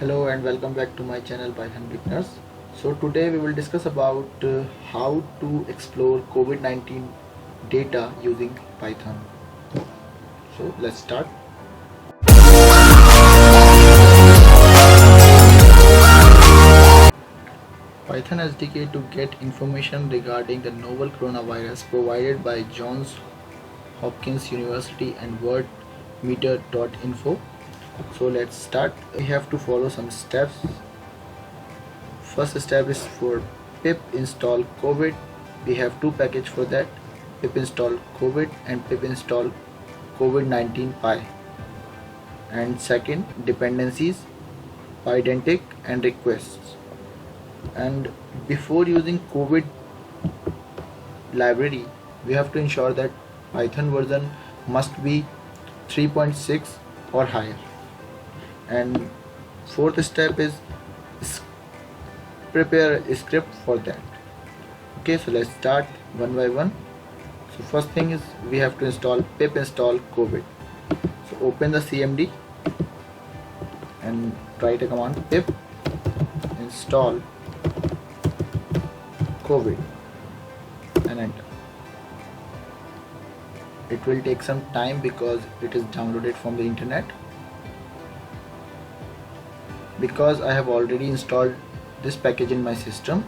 Hello and welcome back to my channel Python Beginners. So today we will discuss about how to explore COVID-19 data using Python. So let's start. Python SDK to get information regarding the novel coronavirus provided by Johns Hopkins University and worldmeter.info. So let's start. We have to follow some steps. First step is for pip install COVID. We have two packages for that, pip install COVID and pip install COVID-19 Py. And second, dependencies, pydantic and requests. And before using COVID library, we have to ensure that Python version must be 3.6 or higher. And fourth step is prepare a script for that. Okay, so let's start one by one. So first thing is we have to install pip install COVID. So open the CMD and write a command pip install COVID and enter. It will take some time because it is downloaded from the internet. Because I have already installed this package in my system,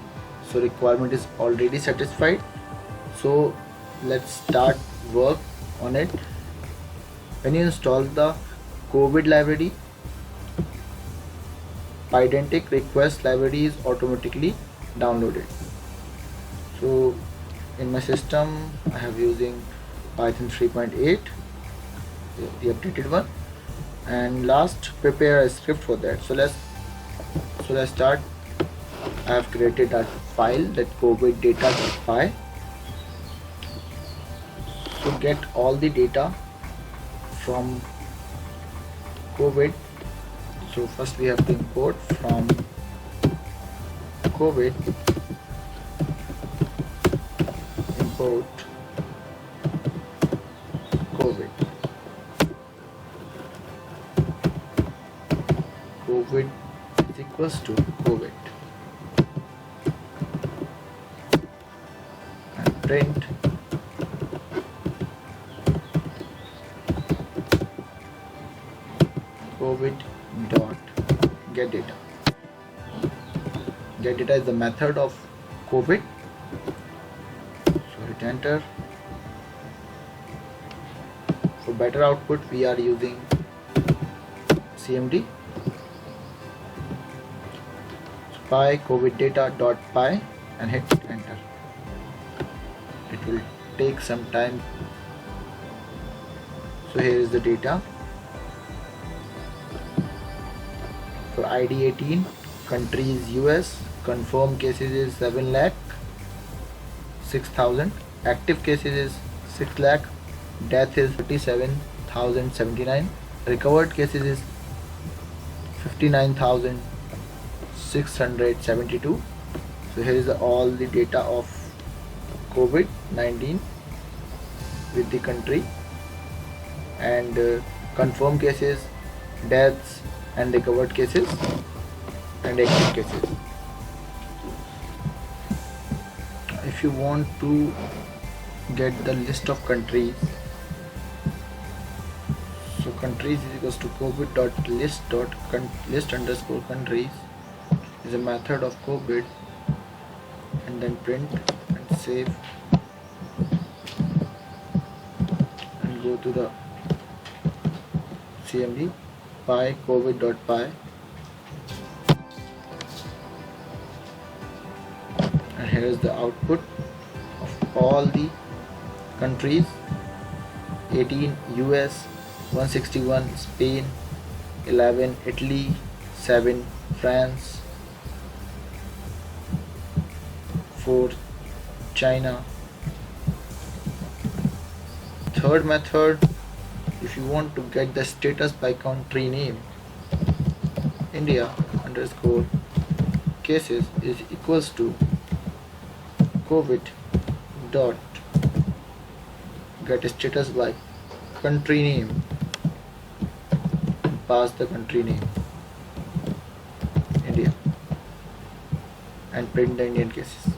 so requirement is already satisfied. So let's start work on it. When you install the COVID library, pydantic request library is automatically downloaded. So in my system I have using Python 3.8, the updated one, and last prepare a script for that. So let's start. I have created a file, that COVID data.py. To get all the data from COVID, so first we have to import from COVID, import COVID. COVID is equals to COVID. Print COVID dot get data. Get data is the method of COVID. So hit enter. For better output we are using CMD. So py COVID data dot py and hit enter. It will take some time. So here is the data. For ID 18, country is US, confirmed cases is 7,06,000, active cases is 6 lakh, death is 37,079, recovered cases is 59,672. So here is all the data of COVID-19 with the country and confirmed cases, deaths and recovered cases and active cases. If you want to get the list of countries, so countries is equals to covid.list underscore countries is a method of COVID, and then print and save and go to the CMD py covid.py and here is the output of all the countries: 18 US, 161 Spain, 11 Italy, 7 France, 4 China. Third method, if you want to get the status by country name, India underscore cases is equals to COVID dot get status by country name, pass the country name. and print the Indian cases.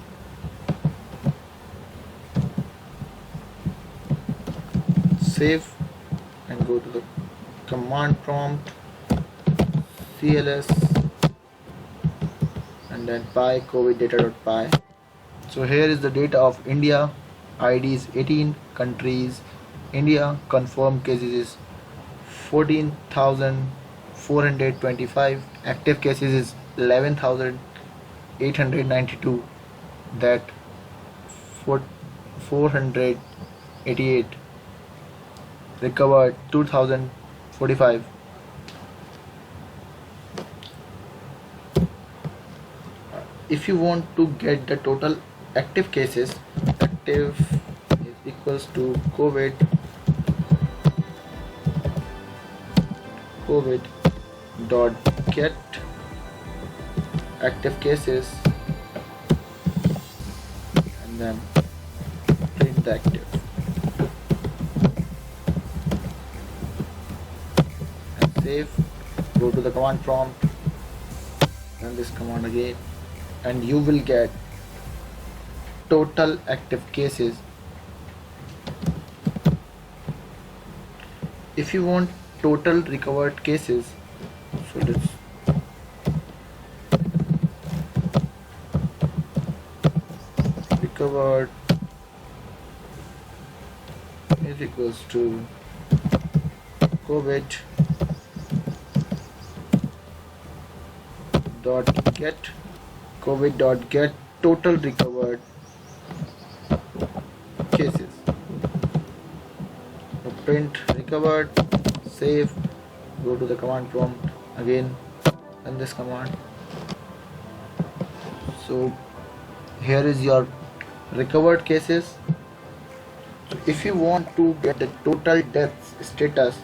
Save and go to the command prompt, cls, and then py covid data.py. So here is the data of India. ID is 18, countries India, confirmed cases is 14,425, active cases is 11,892, that 488, recovered 2,045. If you want to get the total active cases, active is equals to covid dot get active cases, and then print the active and save. Go to the command prompt, run this command again, and you will get total active cases. If you want total recovered cases, so let's recovered is equals to covid dot get total recovered cases. So print recovered, save, go to the command prompt again, run this command. So here is your recovered cases. So if you want to get the total death status,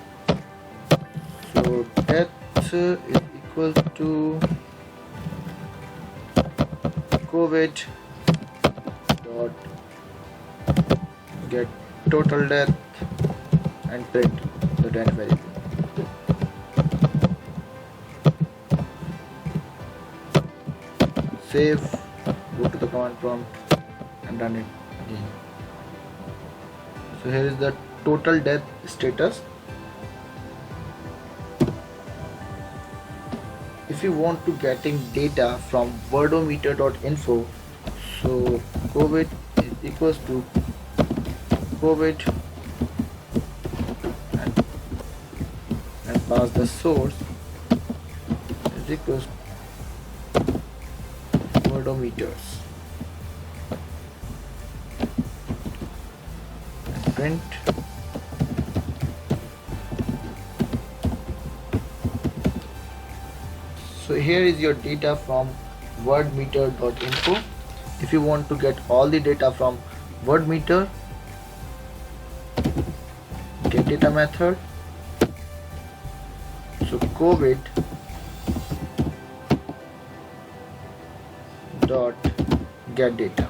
so death is equal to covid dot get total death and print the death variable. Save, go to the command prompt and run it again. So here is the total death status. If you want to getting data from worldometer.info, so covid is equals to covid and pass the source is equals to worldometers and print. So here is your data from worldometer.info. If you want to get all the data from worldometer, get data method, so covid dot get data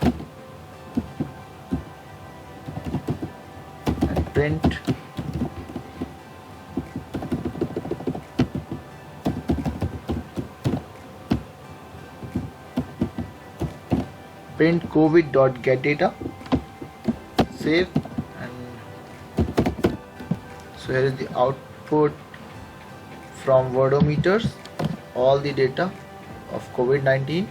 and print covid dot get data, save, and so here is the output from worldometers, all the data of COVID-19.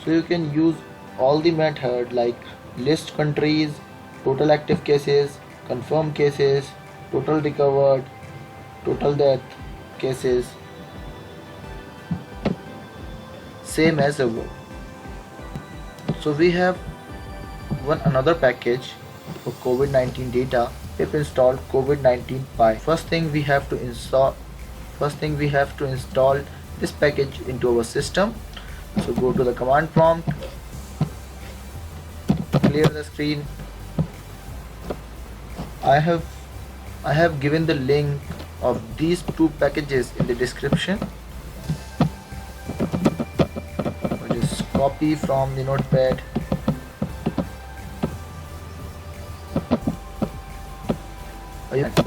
So you can use all the method like list countries, total active cases, confirmed cases, total recovered, total death cases, same as ever. So we have another package for COVID-19 data. Pip installed COVID-19 Pi. First thing we have to install this package into our system. So go to the command prompt, clear the screen. I have given the link of these two packages in the description. Just copy from the notepad.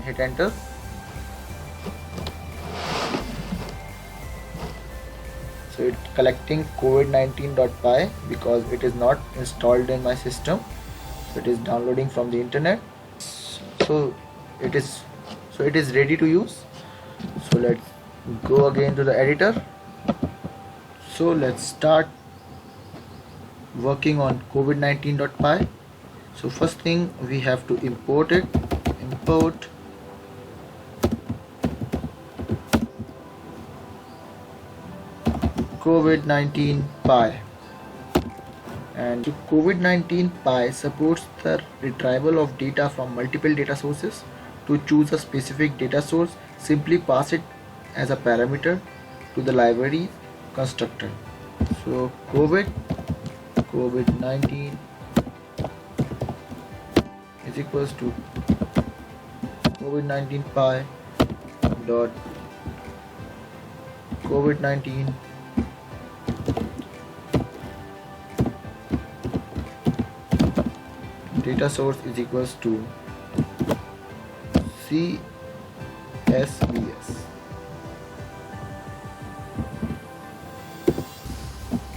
Hit enter. So it's collecting covid19.py because it is not installed in my system. So it is downloading from the internet. So it is ready to use. So let's go again to the editor. So let's start working on covid19.py. So first thing, we have to import it. Import covid19.py, and covid19.py supports the retrieval of data from multiple data sources. To choose a specific data source, simply pass it as a parameter to the library constructor. So covid19 is equals to covid19.py dot covid19 data source is equals to CSVS.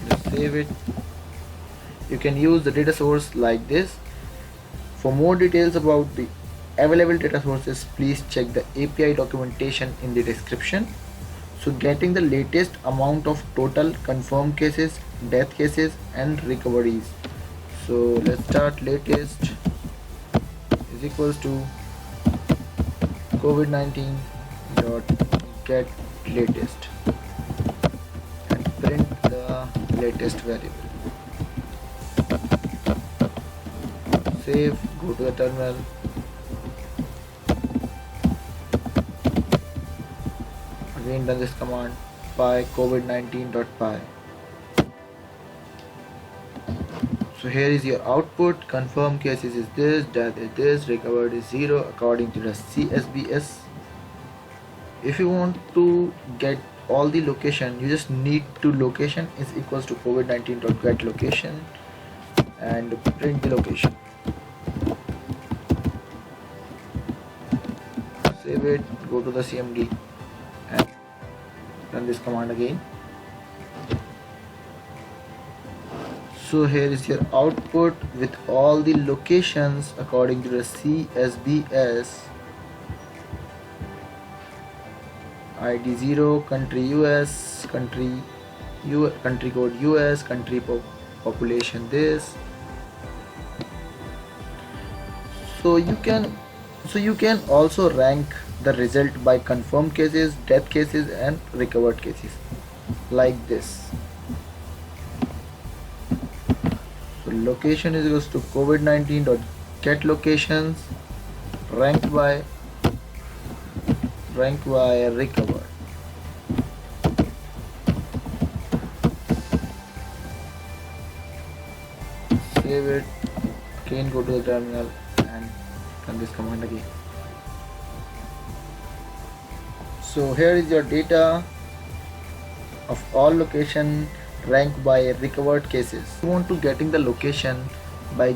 Just save it. You can use the data source like this. For more details about the available data sources, please check the API documentation in the description. So getting the latest amount of total confirmed cases, death cases and recoveries. So let's start. Latest is equals to covid19 dot get latest and print the latest variable. Save, go to the terminal. Again run this command py covid19.py. So here is your output. Confirmed cases is this, death is this, recovered is 0 according to the CSVS. If you want to get all the location, you just need to location is equals to covid19.get location and print the location. Save it, go to the CMD and run this command again. So here is your output with all the locations according to the CSVS. ID 0, country US, country code US, country population this. So you can also rank the result by confirmed cases, death cases and recovered cases like this. So location is equals to covid19.get locations ranked by recovered. Save it, again go to the terminal and run this command again. So here is your data of all location ranked by recovered cases. If you want to getting the location by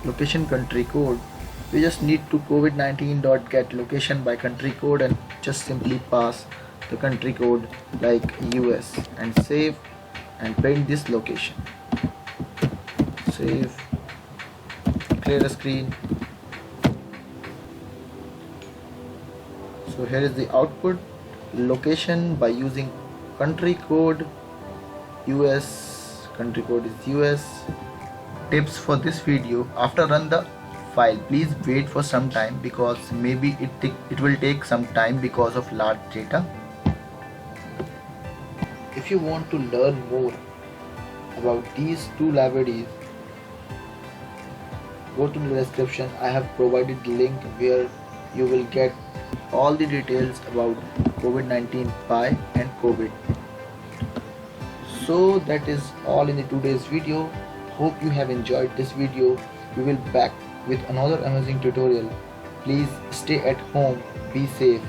location country code, you just need to covid19.get location by country code and just simply pass the country code like US and save and print this location. Save, clear the screen. So here is the output location by using country code US, country code is US. Tips for this video: after run the file, please wait for some time because maybe it will take some time because of large data. If you want to learn more about these two libraries, go to the description. I have provided the link where you will get all the details about covid19.py and COVID. So that is all in the today's video. Hope you have enjoyed this video. We will back with another amazing tutorial. Please stay at home, be safe.